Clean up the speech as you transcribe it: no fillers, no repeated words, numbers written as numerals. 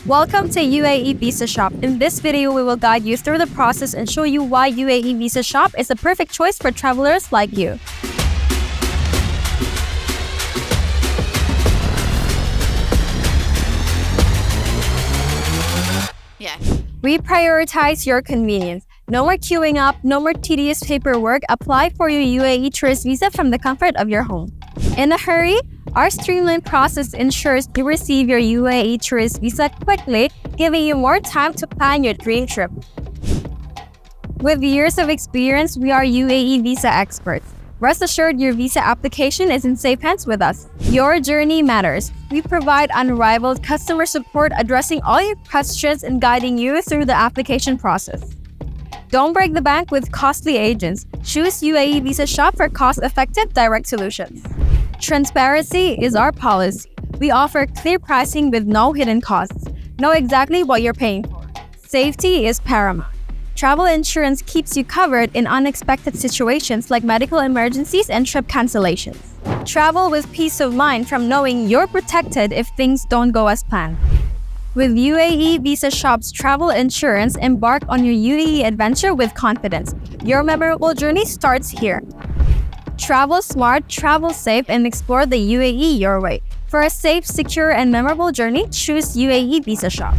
Welcome to UAE Visa Shop. In this video, we will guide you through the process and show you why UAE Visa Shop is the perfect choice for travelers like you. We prioritize your convenience. No more queuing up, no more tedious paperwork. Apply for your UAE tourist visa from the comfort of your home. In a hurry? Our streamlined process ensures you receive your UAE tourist visa quickly, giving you more time to plan your dream trip. With years of experience, we are UAE visa experts. Rest assured your visa application is in safe hands with us. Your journey matters. We provide unrivaled customer support, addressing all your questions and guiding you through the application process. Don't break the bank with costly agents. Choose UAE Visa Shop for cost-effective direct solutions. Transparency is our policy. We offer clear pricing with no hidden costs. Know exactly what you're paying for. Safety is paramount. Travel insurance keeps you covered in unexpected situations like medical emergencies and trip cancellations. Travel with peace of mind from knowing you're protected if things don't go as planned. With UAE Visa Shop's travel insurance, embark on your UAE adventure with confidence. Your memorable journey starts here. Travel smart, travel safe, and explore the UAE your way. For a safe, secure, and memorable journey, choose UAE Visa Shop.